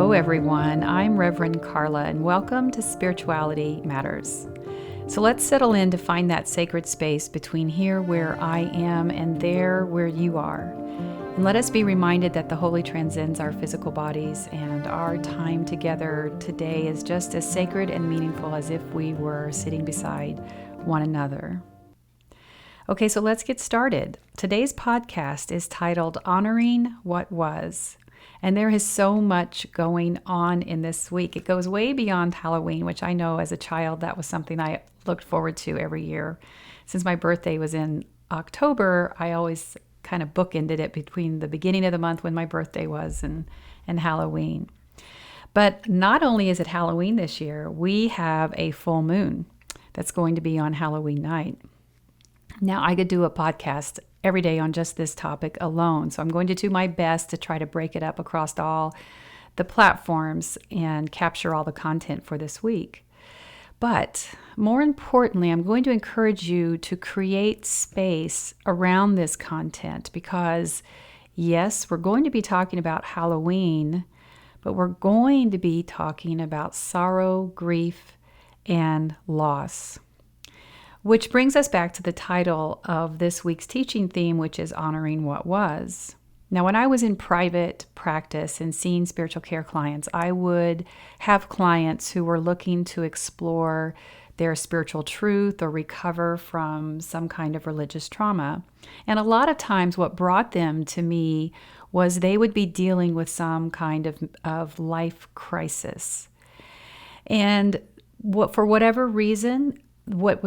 Hello, everyone. I'm Rev Karla, and welcome to Spirituality Matters. So let's settle in to find that sacred space between here where I am and there where you are. And let us be reminded that the Holy transcends our physical bodies, and our time together today is just as sacred and meaningful as if we were sitting beside one another. Okay, so let's get started. Today's podcast is titled Honoring What Was. And there is so much going on in this week. It goes way beyond Halloween, which I know as a child that was something I looked forward to every year. Since my birthday was in October, I always kind of bookended it between the beginning of the month when my birthday was and Halloween. But not only is it Halloween this year, we have a full moon that's going to be on Halloween night. Now, I could do a podcast every day on just this topic alone, so I'm going to do my best to try to break it up across all the platforms and capture all the content for this week. But more importantly, I'm going to encourage you to create space around this content because, yes, we're going to be talking about Halloween, but we're going to be talking about sorrow, grief, and loss. Which brings us back to the title of this week's teaching theme, which is Honoring What Was. Now, when I was in private practice and seeing spiritual care clients, I would have clients who were looking to explore their spiritual truth or recover from some kind of religious trauma. And a lot of times what brought them to me was they would be dealing with some kind of life crisis. And for whatever reason, what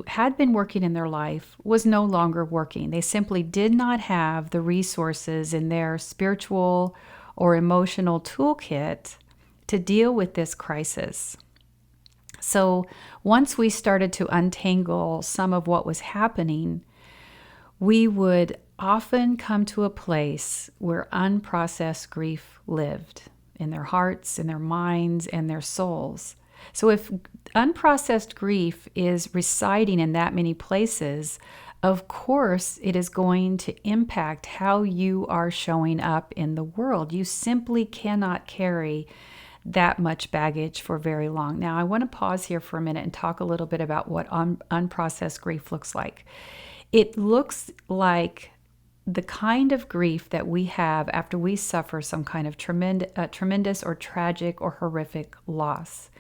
had been working in their life was no longer working. They simply did not have the resources in their spiritual or emotional toolkit to deal with this crisis. So once we started to untangle some of what was happening, we would often come to a place where unprocessed grief lived in their hearts, in their minds, and their souls. So if unprocessed grief is residing in that many places, of course it is going to impact how you are showing up in the world. You simply cannot carry that much baggage for very long. Now, I want to pause here for a minute and talk a little bit about what unprocessed grief looks like. It looks like the kind of grief that we have after we suffer some kind of tremendous or tragic or horrific loss.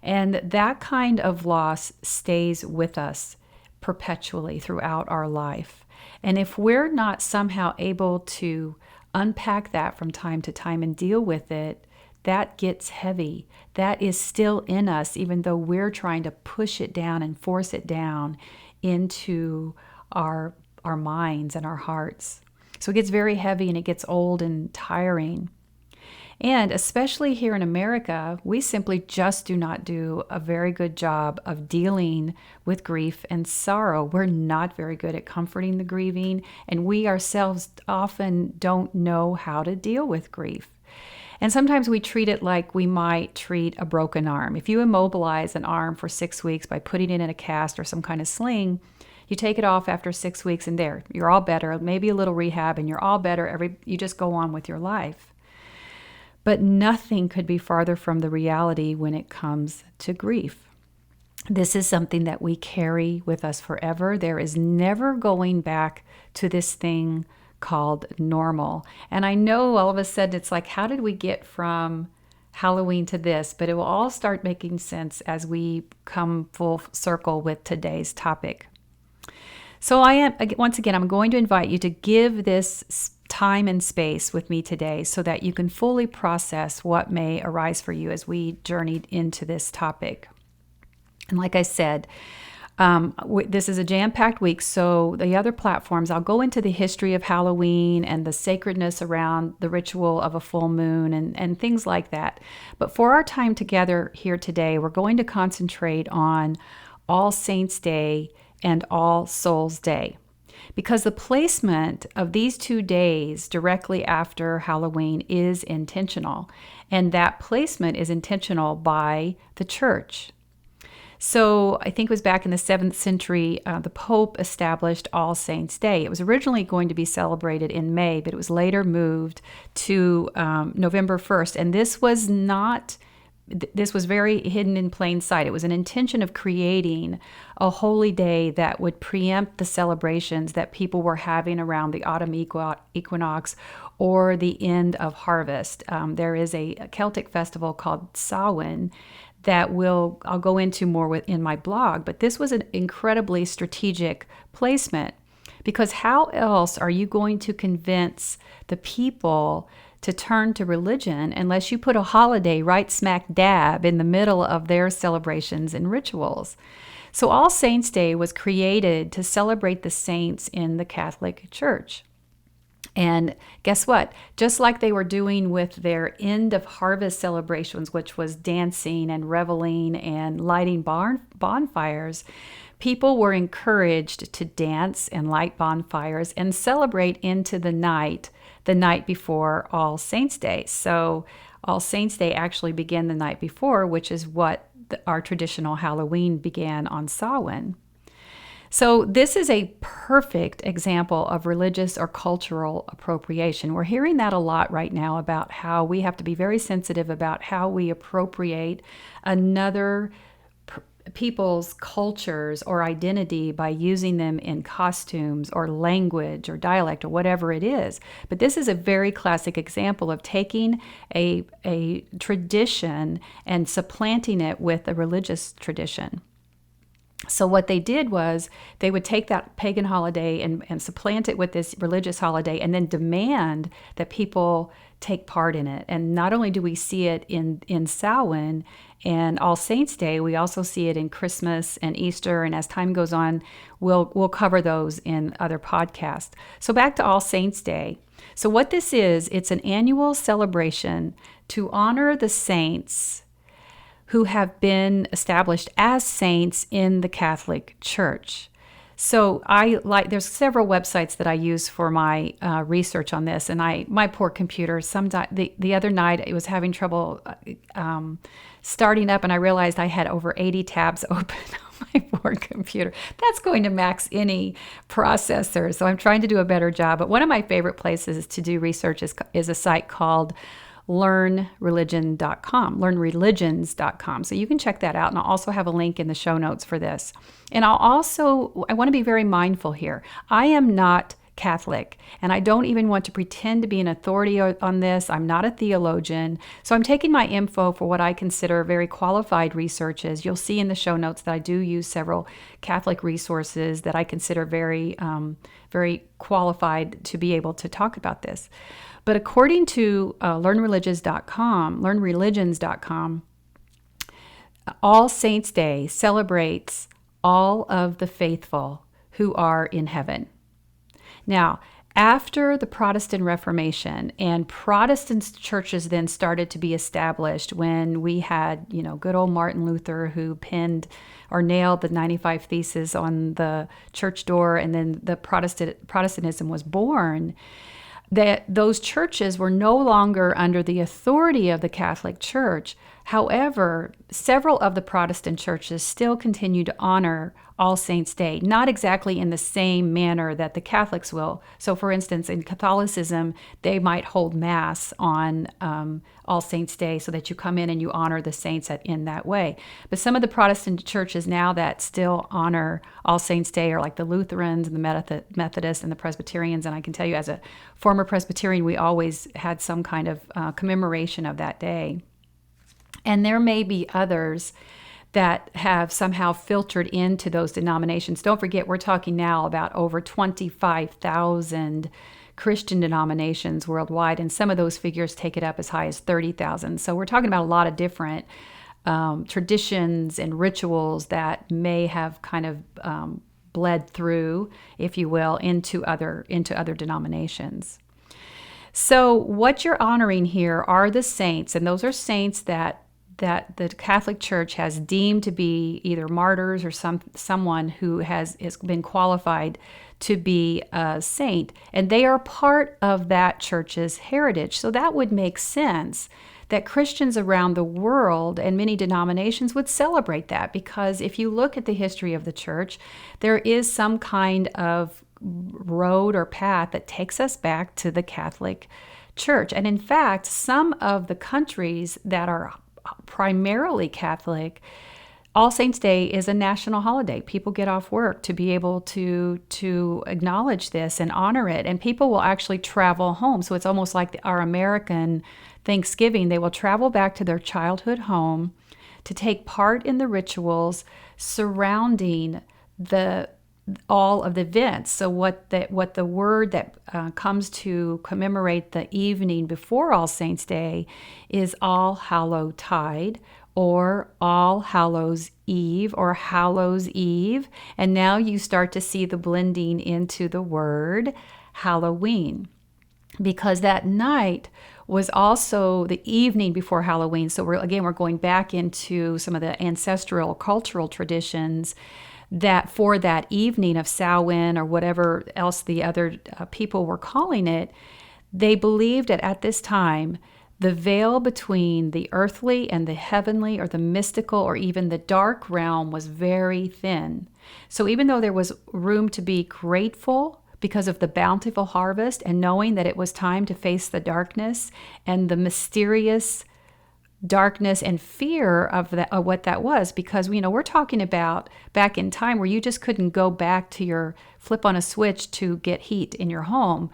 And that kind of loss stays with us perpetually throughout our life. And if we're not somehow able to unpack that from time to time and deal with it, that gets heavy. That is still in us, even though we're trying to push it down and force it down into our minds and our hearts. So it gets very heavy and it gets old and tiring. And especially here in America, we simply just do not do a very good job of dealing with grief and sorrow. We're not very good at comforting the grieving, and we ourselves often don't know how to deal with grief. And sometimes we treat it like we might treat a broken arm. If you immobilize an arm for 6 weeks by putting it in a cast or some kind of sling, you take it off after 6 weeks and there, you're all better, maybe a little rehab, and you're all better. You just go on with your life. But nothing could be farther from the reality when it comes to grief. This is something that we carry with us forever. There is never going back to this thing called normal. And I know all of a sudden it's like, how did we get from Halloween to this? But it will all start making sense as we come full circle with today's topic. So once again, I'm going to invite you to give this time and space with me today so that you can fully process what may arise for you as we journeyed into this topic. And like I said, this is a jam-packed week, so the other platforms, I'll go into the history of Halloween and the sacredness around the ritual of a full moon and things like that. But for our time together here today, we're going to concentrate on All Saints' Day and All Souls' Day, because the placement of these 2 days directly after Halloween is intentional, and that placement is intentional by the church. So I think it was back in the 7th century, the Pope established All Saints' Day. It was originally going to be celebrated in May, but it was later moved to November 1st. And this was not, this was very hidden in plain sight. It was an intention of creating a holy day that would preempt the celebrations that people were having around the autumn equinox or the end of harvest. There is a Celtic festival called Samhain that I'll go into more in my blog, but this was an incredibly strategic placement, because how else are you going to convince the people to turn to religion unless you put a holiday right smack dab in the middle of their celebrations and rituals? So All Saints' Day was created to celebrate the saints in the Catholic Church. And guess what? Just like they were doing with their end of harvest celebrations, which was dancing and reveling and lighting bonfires, people were encouraged to dance and light bonfires and celebrate into the night before All Saints' Day. So All Saints' Day actually began the night before, which is what our traditional Halloween began on Samhain. So this is a perfect example of religious or cultural appropriation. We're hearing that a lot right now about how we have to be very sensitive about how we appropriate another people's cultures or identity by using them in costumes or language or dialect or whatever it is. But this is a very classic example of taking a tradition and supplanting it with a religious tradition. So what they did was they would take that pagan holiday and supplant it with this religious holiday and then demand that people take part in it. And not only do we see it in Samhain and All Saints' Day, we also see it in Christmas and Easter. And as time goes on, we'll cover those in other podcasts. So back to All Saints' Day. So what this is, it's an annual celebration to honor the saints who have been established as saints in the Catholic Church. So there's several websites that I use for my research on this, and my poor computer, the other night it was having trouble starting up, and I realized I had over 80 tabs open on my poor computer. That's going to max any processor, so I'm trying to do a better job. But one of my favorite places to do research is a site called learnreligions.com. So you can check that out. And I'll also have a link in the show notes for this. And I want to be very mindful here. I am not Catholic, and I don't even want to pretend to be an authority on this. I'm not a theologian. So I'm taking my info for what I consider very qualified researches. You'll see in the show notes that I do use several Catholic resources that I consider very, very qualified to be able to talk about this. But according to learnreligions.com, All Saints' Day celebrates all of the faithful who are in heaven. Now, after the Protestant Reformation and Protestant churches then started to be established when we had, good old Martin Luther who pinned or nailed the 95 Theses on the church door, and then the Protestantism was born, that those churches were no longer under the authority of the Catholic Church. However, several of the Protestant churches still continue to honor All Saints' Day, not exactly in the same manner that the Catholics will. So, for instance, in Catholicism, they might hold Mass on All Saints' Day so that you come in and you honor the saints in that way. But some of the Protestant churches now that still honor All Saints' Day are like the Lutherans and the Methodists and the Presbyterians. And I can tell you, as a former Presbyterian, we always had some kind of commemoration of that day. And there may be others that have somehow filtered into those denominations. Don't forget, we're talking now about over 25,000 Christian denominations worldwide, and some of those figures take it up as high as 30,000. So we're talking about a lot of different traditions and rituals that may have kind of bled through, if you will, into other denominations. So what you're honoring here are the saints, and those are saints that the Catholic Church has deemed to be either martyrs or someone who has been qualified to be a saint, and they are part of that church's heritage. So that would make sense that Christians around the world and many denominations would celebrate that, because if you look at the history of the church, there is some kind of road or path that takes us back to the Catholic Church. And in fact, some of the countries that are primarily Catholic, All Saints' Day is a national holiday. People get off work to be able to acknowledge this and honor it. And people will actually travel home. So it's almost like our American Thanksgiving. They will travel back to their childhood home to take part in the rituals surrounding all of the events. So what the word that comes to commemorate the evening before All Saints' Day is All Hallowtide, or All Hallows Eve, or Hallows Eve. And now you start to see the blending into the word Halloween, because that night was also the evening before Halloween. So we're going back into some of the ancestral cultural traditions that for that evening of Samhain, or whatever else the other people were calling it, they believed that at this time, the veil between the earthly and the heavenly, or the mystical, or even the dark realm, was very thin. So even though there was room to be grateful because of the bountiful harvest, and knowing that it was time to face the darkness and the mysterious darkness and fear of what that was, because we're talking about back in time where you just couldn't go back to your flip on a switch to get heat in your home.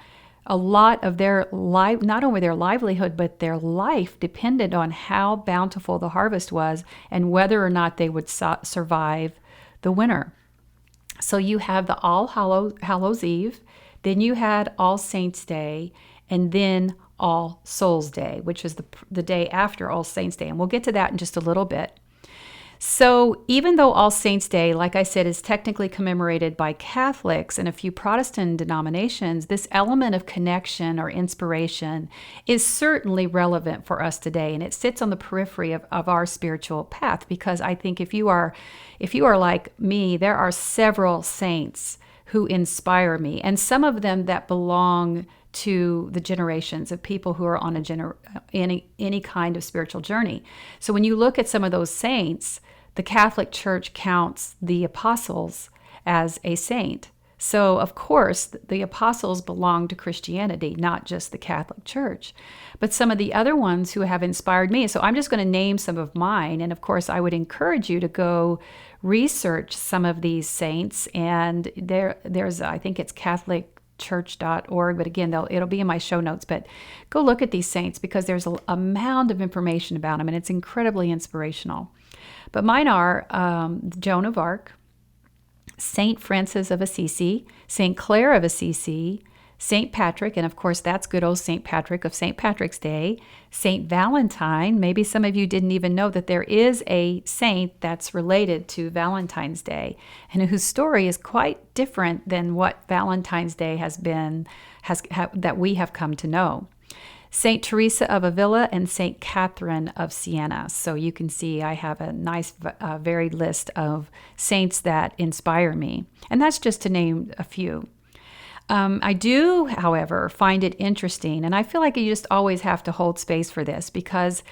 A lot of their life, not only their livelihood, but their life depended on how bountiful the harvest was and whether or not they would survive the winter. So you have the Hallows Eve, then you had All Saints' Day, and then All Souls' Day, which is the day after All Saints' Day. And we'll get to that in just a little bit. So even though All Saints' Day, like I said, is technically commemorated by Catholics and a few Protestant denominations, this element of connection or inspiration is certainly relevant for us today. And it sits on the periphery of our spiritual path, because I think if you are like me, there are several saints who inspire me, and some of them that belong to the generations of people who are on any kind of spiritual journey. So when you look at some of those saints, the Catholic Church counts the apostles as a saint. So of course, the apostles belong to Christianity, not just the Catholic Church. But some of the other ones who have inspired me, so I'm just going to name some of mine. And of course, I would encourage you to go research some of these saints. And there's, I think it's catholicchurch.org, but again, it'll be in my show notes. But go look at these saints, because there's a mound of information about them, and it's incredibly inspirational. But mine are Joan of Arc, Saint Francis of Assisi, Saint Clare of Assisi, Saint Patrick, and of course that's good old Saint Patrick of Saint Patrick's Day, Saint Valentine. Maybe some of you didn't even know that there is a saint that's related to Valentine's Day, and whose story is quite different than what Valentine's Day that we have come to know. Saint Teresa of Avila and Saint Catherine of Siena. So you can see I have a nice varied list of saints that inspire me. And that's just to name a few. I do, however, find it interesting, and I feel like you just always have to hold space for this, because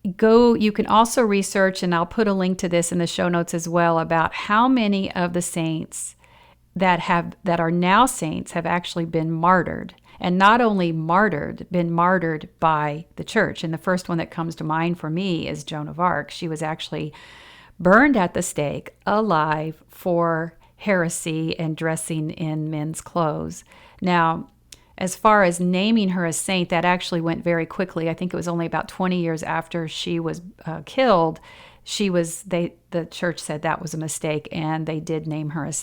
you can also research, and I'll put a link to this in the show notes as well, about how many of the saints that are now saints have actually been martyred. And not only been martyred by the church. And the first one that comes to mind for me is Joan of Arc. She was actually burned at the stake alive for heresy and dressing in men's clothes. Now, as far as naming her a saint, that actually went very quickly. I think it was only about 20 years after she was killed. The church said that was a mistake, and they did name her a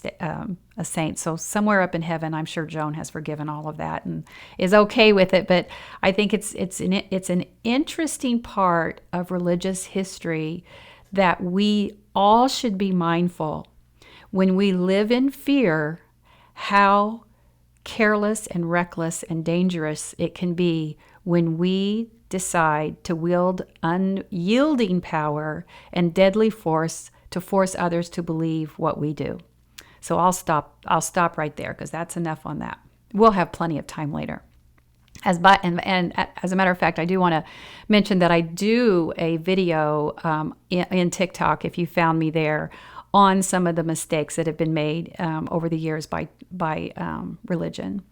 saint. So somewhere up in heaven, I'm sure Joan has forgiven all of that and is okay with it. But I think it's an interesting part of religious history that we all should be mindful when we live in fear, how careless and reckless and dangerous it can be when we decide to wield unyielding power and deadly force to force others to believe what we do. So I'll stop right there, because that's enough on that. We'll have plenty of time later. And as a matter of fact, I do want to mention that I do a video in TikTok, if you found me there, on some of the mistakes that have been made over the years by religion.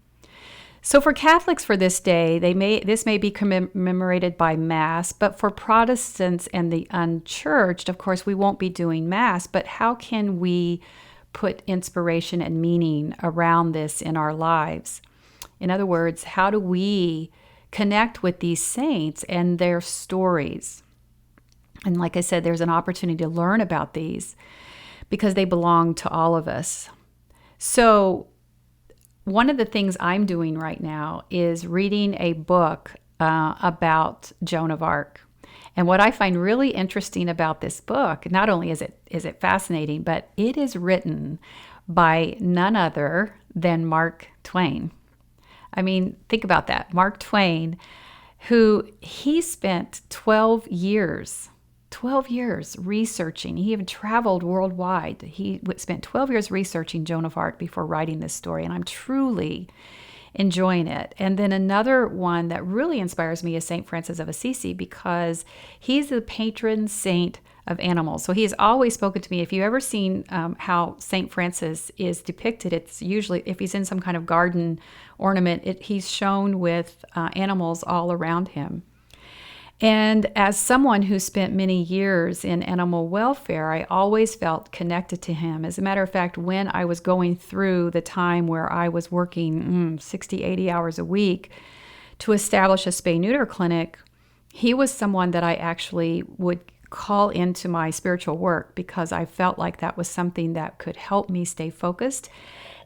So for Catholics, for this day, this may be commemorated by Mass, but for Protestants and the unchurched, of course, we won't be doing Mass. But how can we put inspiration and meaning around this in our lives? In other words, how do we connect with these saints and their stories? And like I said, there's an opportunity to learn about these because they belong to all of us. So one of the things I'm doing right now is reading a book about Joan of Arc. And what I find really interesting about this book, not only is it fascinating, but it is written by none other than Mark Twain. I mean, think about that. Mark Twain, who he spent 12 years researching. He even traveled worldwide. He spent 12 years researching Joan of Arc before writing this story, and I'm truly enjoying it. And then another one that really inspires me is St. Francis of Assisi, because he's the patron saint of animals. So he has always spoken to me. If you've ever seen how St. Francis is depicted, it's usually, if he's in some kind of garden ornament, he's shown with animals all around him. And as someone who spent many years in animal welfare, I always felt connected to him. As a matter of fact, when I was going through the time where I was working 60, 80 hours a week to establish a spay-neuter clinic, he was someone that I actually would call into my spiritual work because I felt like that was something that could help me stay focused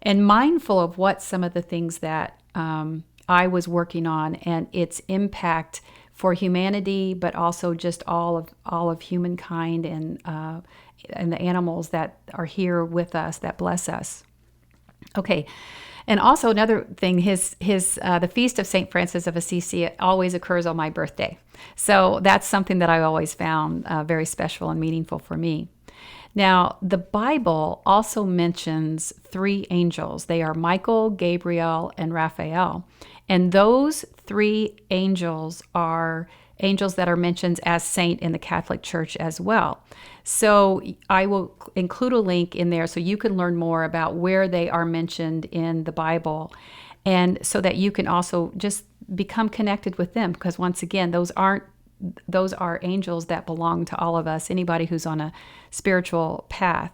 and mindful of what some of the things that I was working on and its impact for humanity, but also just all of humankind and the animals that are here with us that bless us. Okay, and also another thing, the feast of Saint Francis of Assisi always occurs on my birthday, so that's something that I always found very special and meaningful for me. Now, the Bible also mentions three angels. They are Michael, Gabriel, and Raphael. And those three angels are angels that are mentioned as saint in the Catholic Church as well. So I will include a link in there so you can learn more about where they are mentioned in the Bible, and so that you can also just become connected with them, because once again, those are angels that belong to all of us, anybody who's on a spiritual path.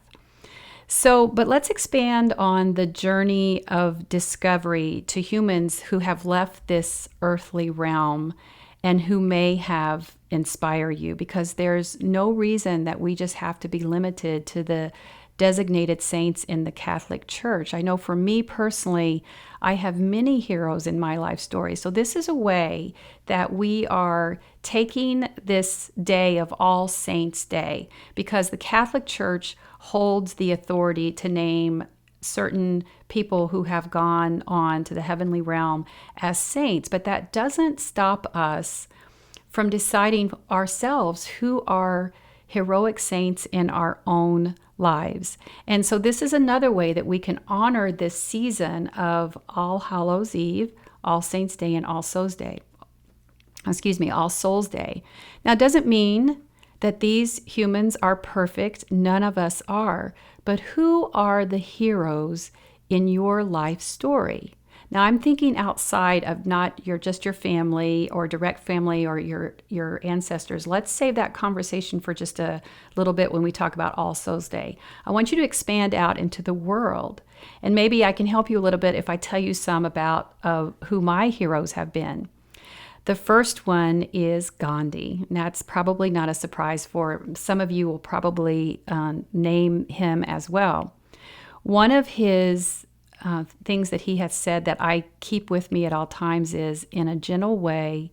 So, but let's expand on the journey of discovery to humans who have left this earthly realm and who may have inspired you, because there's no reason that we just have to be limited to the designated saints in the Catholic Church. I know for me personally, I have many heroes in my life story. So this is a way that we are taking this day of All Saints' Day, because the Catholic Church holds the authority to name certain people who have gone on to the heavenly realm as saints. But that doesn't stop us from deciding ourselves who are heroic saints in our own lives. And so this is another way that we can honor this season of All Hallows Eve, All Saints' Day, and All Souls Day. All Souls Day. Now, it doesn't mean that these humans are perfect. None of us are. But who are the heroes in your life story? Now, I'm thinking outside of not just your family or direct family or your ancestors. Let's save that conversation for just a little bit when we talk about All Souls Day. I want you to expand out into the world. And maybe I can help you a little bit if I tell you some about who my heroes have been. The first one is Gandhi. Now, it's probably not a surprise for some of you will probably name him as well. One of his things that he has said that I keep with me at all times is, in a gentle way,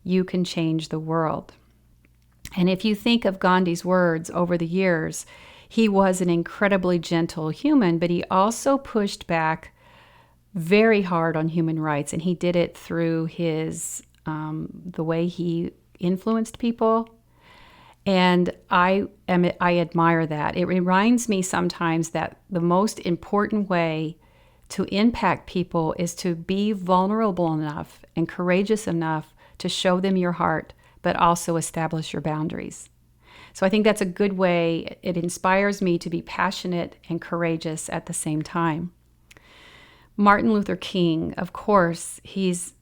you can change the world. And if you think of Gandhi's words over the years, he was an incredibly gentle human, but he also pushed back very hard on human rights. And he did it through his the way he influenced people. And I admire that. It reminds me sometimes that the most important way to impact people is to be vulnerable enough and courageous enough to show them your heart, but also establish your boundaries. So I think that's a good way. It inspires me to be passionate and courageous at the same time. Martin Luther King, of course, he's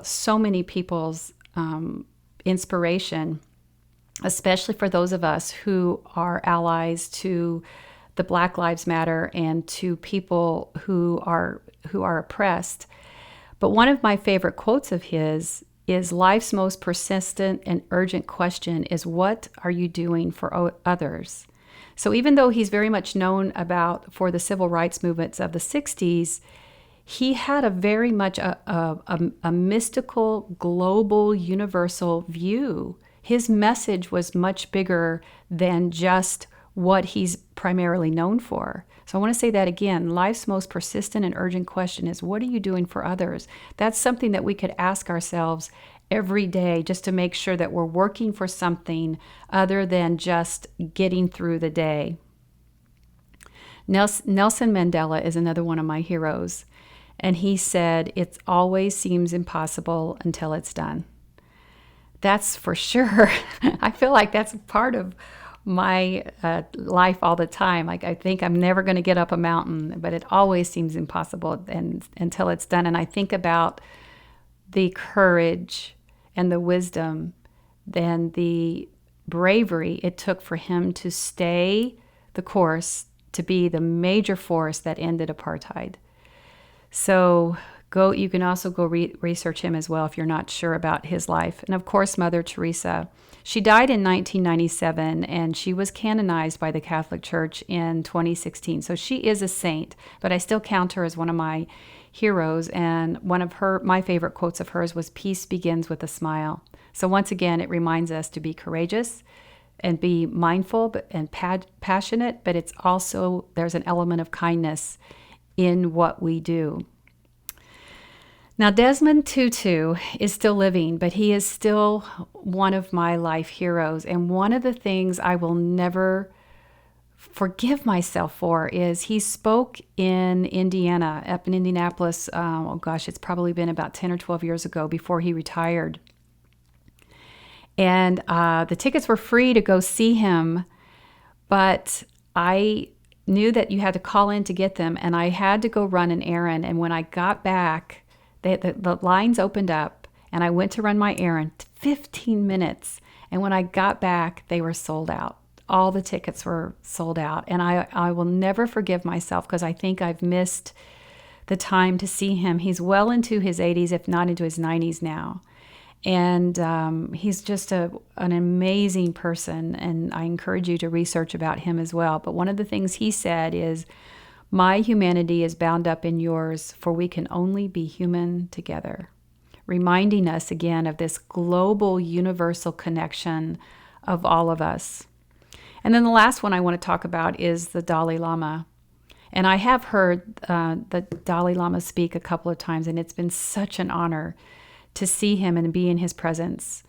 so many people's inspiration, especially for those of us who are allies to the Black Lives Matter and to people who are oppressed. But one of my favorite quotes of his is, life's most persistent and urgent question is, what are you doing for others? So even though he's very much known for the civil rights movements of the 60s, he had a very much a mystical, global, universal view. His message was much bigger than just what he's primarily known for. So I want to say that again. Life's most persistent and urgent question is, what are you doing for others? That's something that we could ask ourselves every day, just to make sure that we're working for something other than just getting through the day. Nelson Mandela is another one of my heroes. And he said, it always seems impossible until it's done. That's for sure. I feel like that's part of my life all the time. Like, I think I'm never going to get up a mountain, but it always seems impossible until it's done. And I think about the courage and the wisdom, then the bravery it took for him to stay the course, to be the major force that ended apartheid. So you can also go research him as well if you're not sure about his life. And of course, Mother Teresa. She died in 1997, and she was canonized by the Catholic Church in 2016. So she is a saint, but I still count her as one of my heroes. And one of my favorite quotes of hers was, "Peace begins with a smile." So once again, it reminds us to be courageous and be mindful and passionate, but it's also, there's an element of kindness in what we do. Now, Desmond Tutu is still living, but he is still one of my life heroes. And one of the things I will never forgive myself for is he spoke in Indiana, up in Indianapolis. It's probably been about 10 or 12 years ago, before he retired. And the tickets were free to go see him, but I knew that you had to call in to get them, and I had to go run an errand. And when I got back, the lines opened up, and I went to run my errand, 15 minutes. And when I got back, they were sold out. All the tickets were sold out. And I will never forgive myself, because I think I've missed the time to see him. He's well into his 80s, if not into his 90s now. And he's just an amazing person, and I encourage you to research about him as well. But one of the things he said is, "My humanity is bound up in yours, for we can only be human together," reminding us again of this global, universal connection of all of us. And then the last one I want to talk about is the Dalai Lama. And I have heard the Dalai Lama speak a couple of times, and it's been such an honor to see him and be in his presence.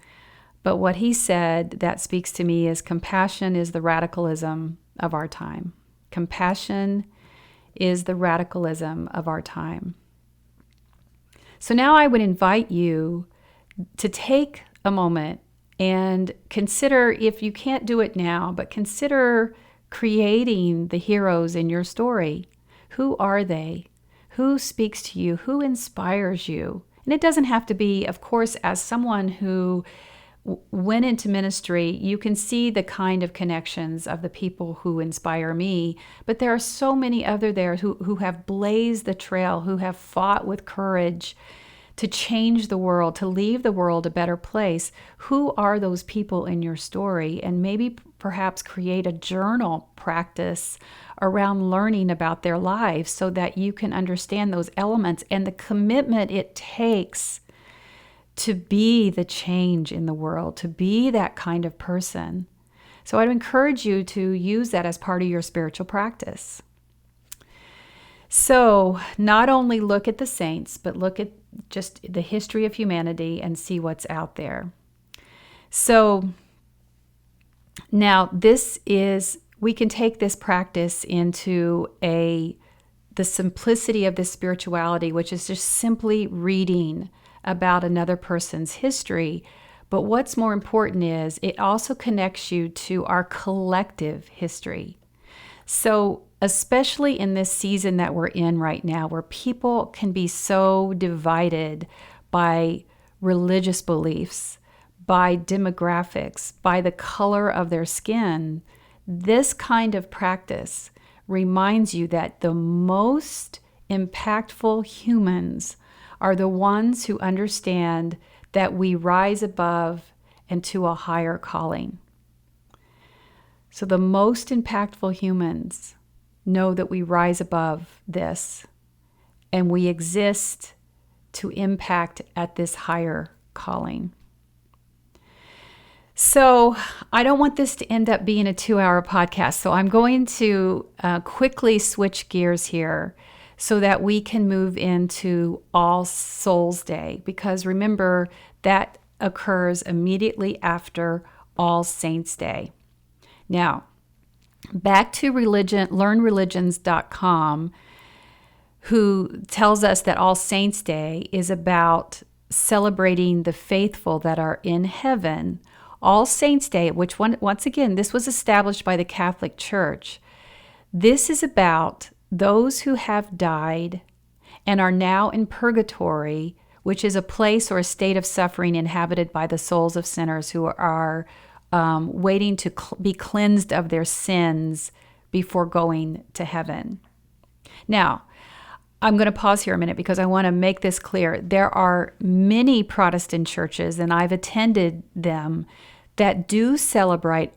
But what he said that speaks to me is, compassion is the radicalism of our time. Compassion is the radicalism of our time. So now I would invite you to take a moment and consider, if you can't do it now, but consider creating the heroes in your story. Who are they? Who speaks to you? Who inspires you? And it doesn't have to be, of course, as someone who went into ministry, you can see the kind of connections of the people who inspire me. But there are so many other there who have blazed the trail, who have fought with courage to change the world, to leave the world a better place. Who are those people in your story? And maybe perhaps create a journal practice around learning about their lives, so that you can understand those elements and the commitment it takes to be the change in the world, to be that kind of person. So I'd encourage you to use that as part of your spiritual practice. So not only look at the saints, but look at just the history of humanity and see what's out there. So now we can take this practice into a the simplicity of this spirituality, which is just simply reading about another person's history. But what's more important is it also connects you to our collective history. So, especially in this season that we're in right now, where people can be so divided by religious beliefs, by demographics, by the color of their skin, this kind of practice reminds you that the most impactful humans are the ones who understand that we rise above and to a higher calling. So the most impactful humans know that we rise above this and we exist to impact at this higher calling. So I don't want this to end up being a 2-hour podcast. So I'm going to quickly switch gears here so that we can move into All Souls Day, because remember that occurs immediately after All Saints Day. Now, back to learnreligions.com, who tells us that All Saints Day is about celebrating the faithful that are in heaven. All Saints Day, which once again, this was established by the Catholic Church. This is about those who have died and are now in purgatory, which is a place or a state of suffering inhabited by the souls of sinners who are waiting to be cleansed of their sins before going to heaven. Now, I'm going to pause here a minute because I want to make this clear. There are many Protestant churches, and I've attended them, that do celebrate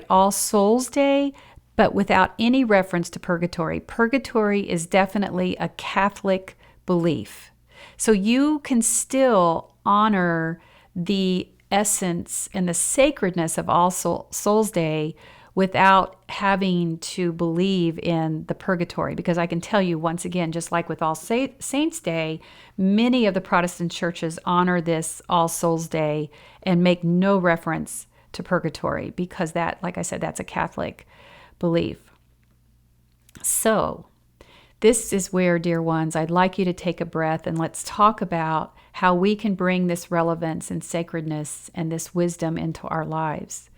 All Souls Day, but without any reference to purgatory. Purgatory is definitely a Catholic belief. So you can still honor the essence and the sacredness of All Souls Day without having to believe in the purgatory. Because I can tell you once again, just like with All Saints Day, many of the Protestant churches honor this All Souls Day and make no reference to purgatory because that, like I said, that's a Catholic belief. So this is where, dear ones, I'd like you to take a breath and let's talk about how we can bring this relevance and sacredness and this wisdom into our lives.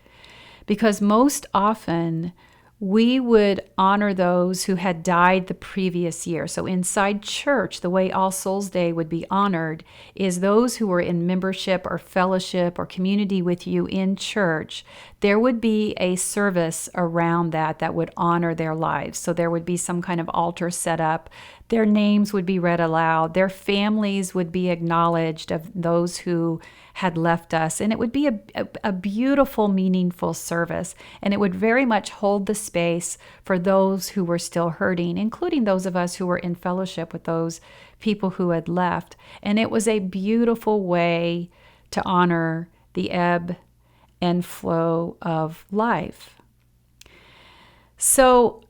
Because most often we would honor those who had died the previous year. So inside church, the way All Souls Day would be honored is those who were in membership or fellowship or community with you in church. There would be a service around that would honor their lives. So there would be some kind of altar set up. Their names would be read aloud. Their families would be acknowledged of those who had left us. And it would be a beautiful, meaningful service. And it would very much hold the space for those who were still hurting, including those of us who were in fellowship with those people who had left. And it was a beautiful way to honor the ebb and flow of life. So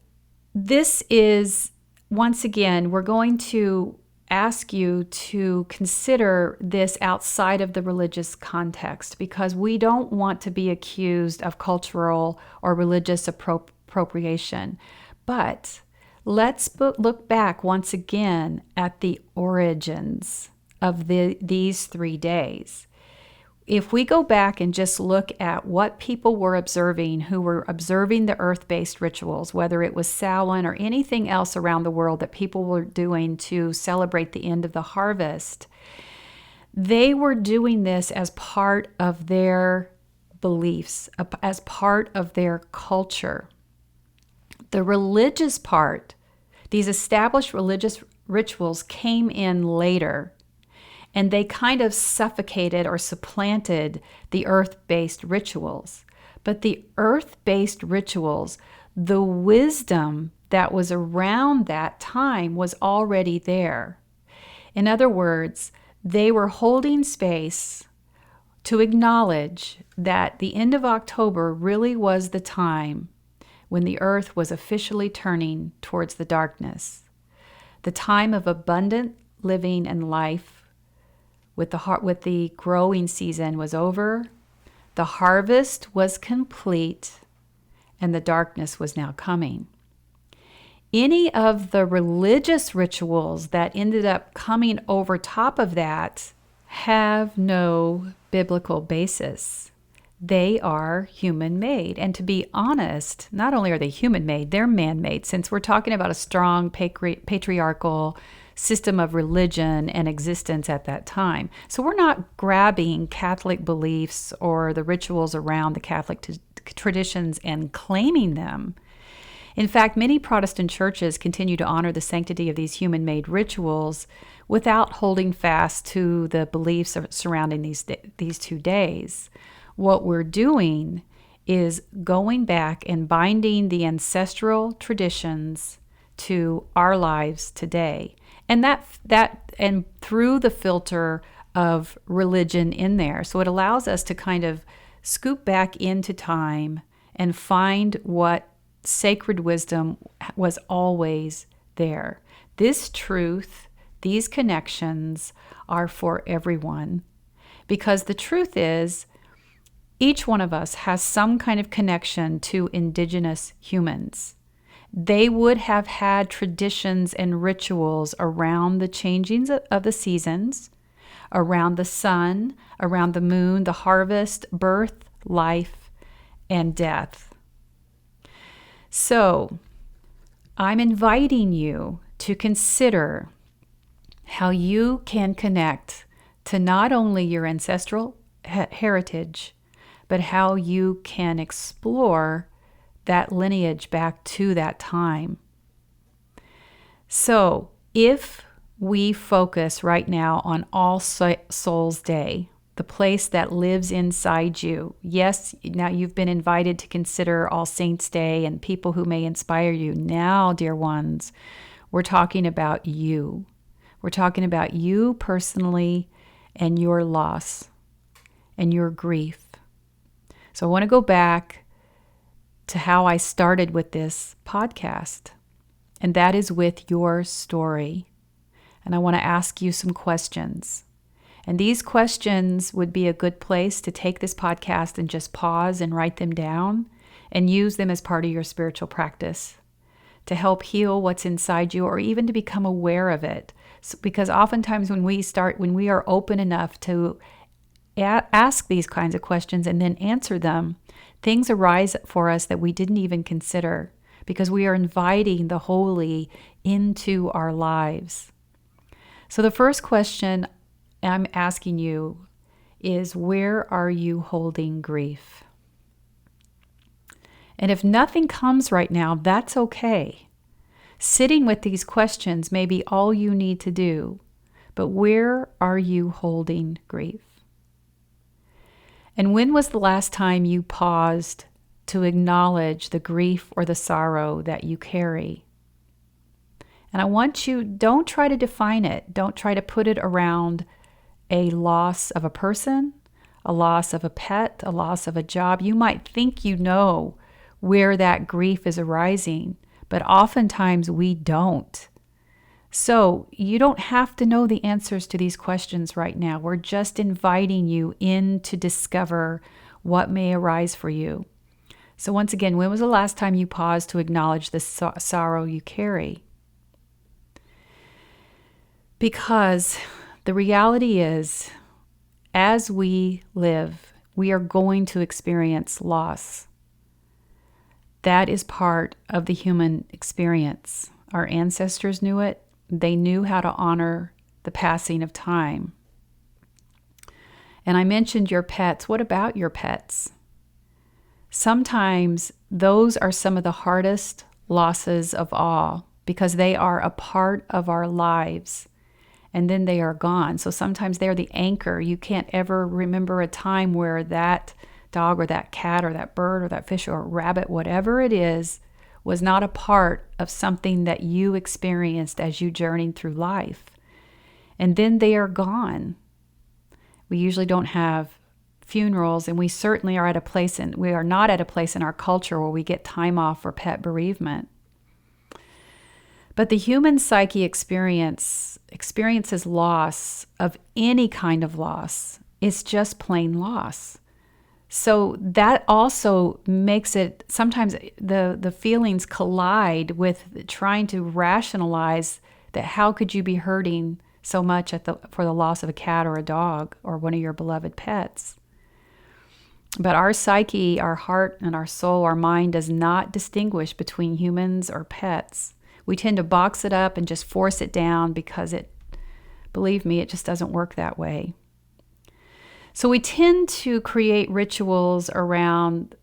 this is, once again, we're going to ask you to consider this outside of the religious context because we don't want to be accused of cultural or religious appropriation. But let's look back once again at the origins of these 3 days. If we go back and just look at what people were observing who were observing the earth-based rituals, whether it was Samhain or anything else around the world that people were doing to celebrate the end of the harvest, they were doing this as part of their beliefs, as part of their culture. The religious part, these established religious rituals came in later. And they kind of suffocated or supplanted the earth-based rituals. But the earth-based rituals, the wisdom that was around that time was already there. In other words, they were holding space to acknowledge that the end of October really was the time when the earth was officially turning towards the darkness. The time of abundant living and life with the growing season was over, the harvest was complete, and the darkness was now coming. Any of the religious rituals that ended up coming over top of that have no biblical basis. They are human-made. And to be honest, not only are they human-made, they're man-made, since we're talking about a strong patriarchal system of religion and existence at that time. So we're not grabbing Catholic beliefs or the rituals around the Catholic traditions and claiming them. In fact, many Protestant churches continue to honor the sanctity of these human-made rituals without holding fast to the beliefs surrounding these 2 days. What we're doing is going back and binding the ancestral traditions to our lives today. And and through the filter of religion in there. So it allows us to kind of scoop back into time and find what sacred wisdom was always there. This truth, these connections are for everyone, because the truth is each one of us has some kind of connection to indigenous humans. They would have had traditions and rituals around the changings of the seasons, around the sun, around the moon, the harvest, birth, life, and death. So, I'm inviting you to consider how you can connect to not only your ancestral heritage, but how you can explore that lineage back to that time. So, if we focus right now on All Souls Day, the place that lives inside you. Yes, now you've been invited to consider All Saints Day and people who may inspire you. Now, dear ones, we're talking about you. We're talking about you personally and your loss and your grief. So I want to go back to how I started with this podcast, and that is with your story. And I want to ask you some questions. And these questions would be a good place to take this podcast and just pause and write them down and use them as part of your spiritual practice to help heal what's inside you, or even to become aware of it. Because oftentimes when we are open enough to ask these kinds of questions and then answer them, things arise for us that we didn't even consider, because we are inviting the holy into our lives. So the first question I'm asking you is, where are you holding grief? And if nothing comes right now, that's okay. Sitting with these questions may be all you need to do, but where are you holding grief? And when was the last time you paused to acknowledge the grief or the sorrow that you carry? And I want you, don't try to define it. Don't try to put it around a loss of a person, a loss of a pet, a loss of a job. You might think you know where that grief is arising, but oftentimes we don't. So you don't have to know the answers to these questions right now. We're just inviting you in to discover what may arise for you. So once again, when was the last time you paused to acknowledge the sorrow you carry? Because the reality is, as we live, we are going to experience loss. That is part of the human experience. Our ancestors knew it. They knew how to honor the passing of time. And I mentioned your pets. What about your pets? Sometimes those are some of the hardest losses of all, because they are a part of our lives. And then they are gone. So sometimes they're the anchor. You can't ever remember a time where that dog or that cat or that bird or that fish or rabbit, whatever it is, was not a part of something that you experienced as you journeyed through life. And then they are gone. We usually don't have funerals, and we certainly are we are not at a place in our culture where we get time off for pet bereavement. But the human psyche experiences loss of any kind of loss. It's just plain loss. So that also makes it, sometimes the feelings collide with trying to rationalize that how could you be hurting so much for the loss of a cat or a dog or one of your beloved pets. But our psyche, our heart and our soul, our mind does not distinguish between humans or pets. We tend to box it up and just force it down because believe me, it just doesn't work that way. So we tend to create rituals around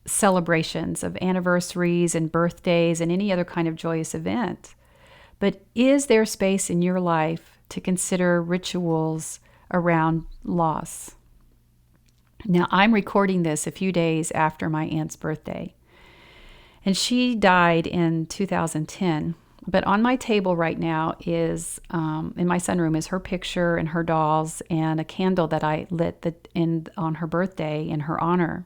celebrations of anniversaries and birthdays and any other kind of joyous event. But is there space in your life to consider rituals around loss? Now, I'm recording this a few days after my aunt's birthday, and she died in 2010. But on my table right now is, in my sunroom, is her picture and her dolls and a candle that I lit on her birthday in her honor.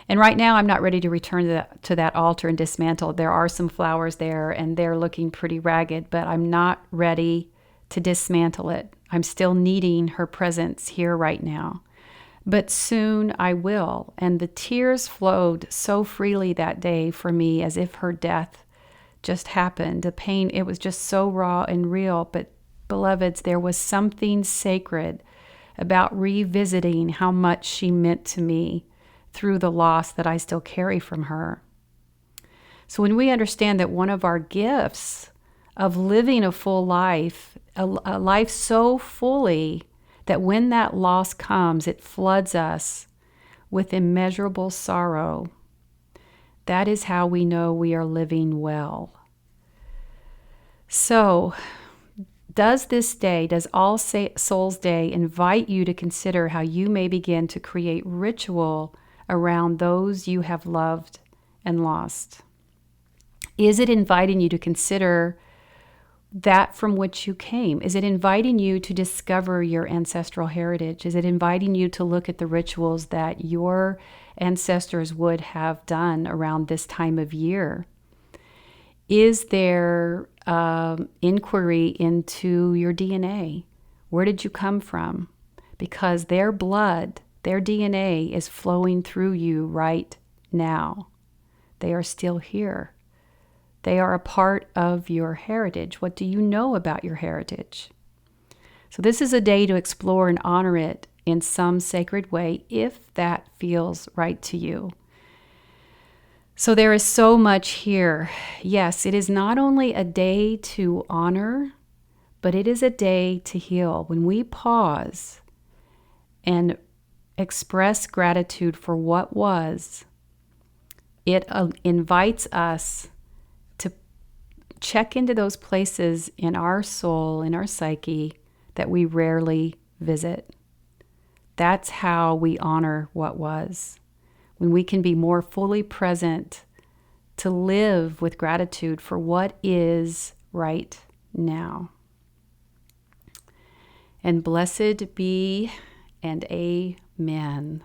And right now I'm not ready to return to that altar and dismantle. There are some flowers there and they're looking pretty ragged, but I'm not ready to dismantle it. I'm still needing her presence here right now. But soon I will. And the tears flowed so freely that day for me as if her death just happened. The pain, it was just so raw and real. But beloveds, there was something sacred about revisiting how much she meant to me through the loss that I still carry from her. So when we understand that one of our gifts of living a full life, a life so fully that when that loss comes, it floods us with immeasurable sorrow, that is how we know we are living well. So, does All Souls Day invite you to consider how you may begin to create ritual around those you have loved and lost? Is it inviting you to consider that from which you came? Is it inviting you to discover your ancestral heritage? Is it inviting you to look at the rituals that your ancestors would have done around this time of year? Is there inquiry into your DNA? Where did you come from? Because their blood, their DNA is flowing through you right now. They are still here. They are a part of your heritage. What do you know about your heritage? So this is a day to explore and honor it in some sacred way if that feels right to you. So there is so much here. Yes, it is not only a day to honor, but it is a day to heal. When we pause and express gratitude for what was, it invites us to check into those places in our soul, in our psyche, that we rarely visit. That's how we honor what was. When we can be more fully present to live with gratitude for what is right now. And blessed be and amen.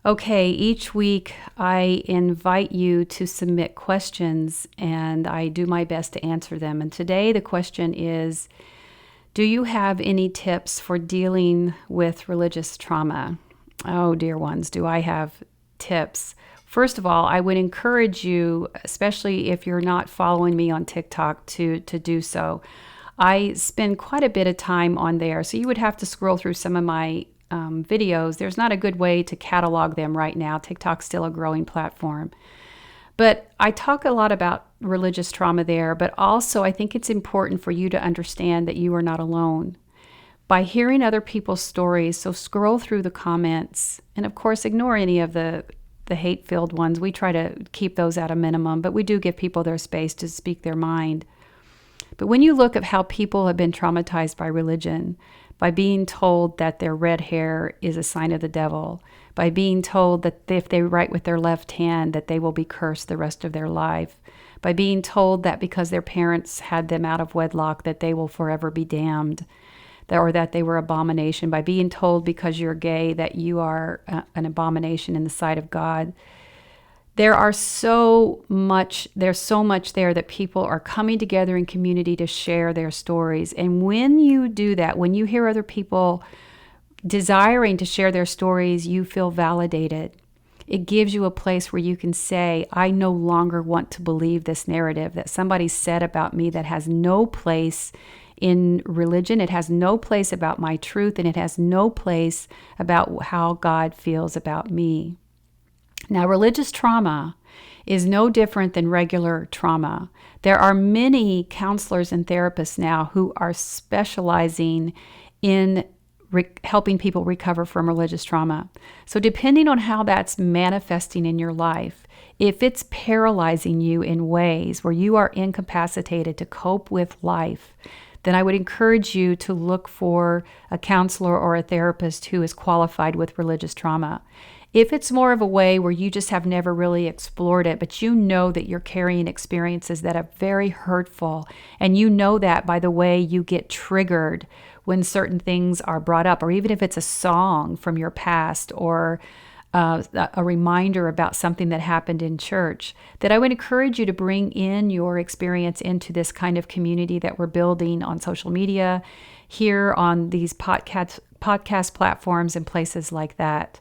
Okay, each week I invite you to submit questions and I do my best to answer them. And today the question is, do you have any tips for dealing with religious trauma? Oh, dear ones, do I have tips? First of all, I would encourage you, especially if you're not following me on TikTok, to do so. I spend quite a bit of time on there, so you would have to scroll through some of my videos. There's not a good way to catalog them right now. TikTok's still a growing platform. But I talk a lot about religious trauma there, but also I think it's important for you to understand that you are not alone. By hearing other people's stories, so scroll through the comments, and of course ignore any of the hate-filled ones. We try to keep those at a minimum, but we do give people their space to speak their mind. But when you look at how people have been traumatized by religion, by being told that their red hair is a sign of the devil, by being told that if they write with their left hand that they will be cursed the rest of their life, by being told that because their parents had them out of wedlock that they will forever be damned, or that they were abomination, by being told because you're gay that you are an abomination in the sight of God. There's so much there that people are coming together in community to share their stories. And when you do that, when you hear other people desiring to share their stories, you feel validated. It gives you a place where you can say, I no longer want to believe this narrative that somebody said about me that has no place in religion. It has no place about my truth, and it has no place about how God feels about me. Now, religious trauma is no different than regular trauma. There are many counselors and therapists now who are specializing in helping people recover from religious trauma. So depending on how that's manifesting in your life, if it's paralyzing you in ways where you are incapacitated to cope with life, then I would encourage you to look for a counselor or a therapist who is qualified with religious trauma. If it's more of a way where you just have never really explored it, but you know that you're carrying experiences that are very hurtful, and you know that by the way you get triggered when certain things are brought up, or even if it's a song from your past or a reminder about something that happened in church, that I would encourage you to bring in your experience into this kind of community that we're building on social media, here on these podcast platforms and places like that.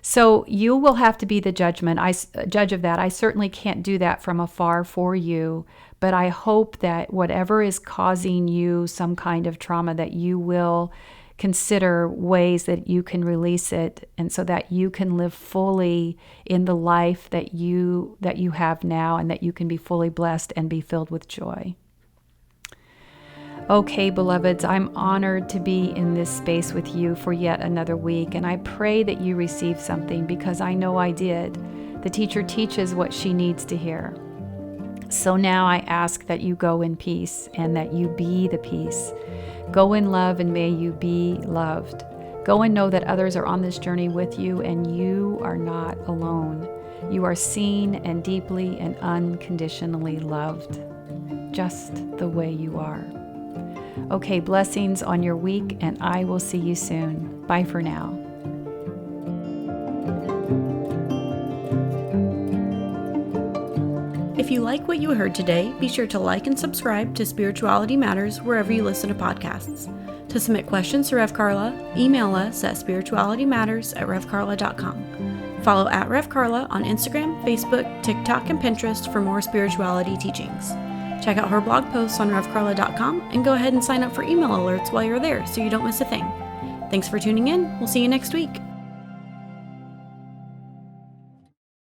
So you will have to be the judge of that. I certainly can't do that from afar for you, but I hope that whatever is causing you some kind of trauma, that you will consider ways that you can release it, and so that you can live fully in the life that you have now, and that you can be fully blessed and be filled with joy. Okay, beloveds, I'm honored to be in this space with you for yet another week, and I pray that you receive something, because I know I did. The teacher teaches what she needs to hear. So now I ask that you go in peace, and that you be the peace. Go in love, and may you be loved. Go and know that others are on this journey with you, and you are not alone. You are seen and deeply and unconditionally loved, just the way you are. Okay, blessings on your week, and I will see you soon. Bye for now. If you like what you heard today, be sure to like and subscribe to Spirituality Matters wherever you listen to podcasts. To submit questions to Rev Karla, email us at spiritualitymatters@revkarla.com. Follow @Rev Karla on Instagram, Facebook, TikTok, and Pinterest for more spirituality teachings. Check out her blog posts on revkarla.com, and go ahead and sign up for email alerts while you're there so you don't miss a thing. Thanks for tuning in. We'll see you next week.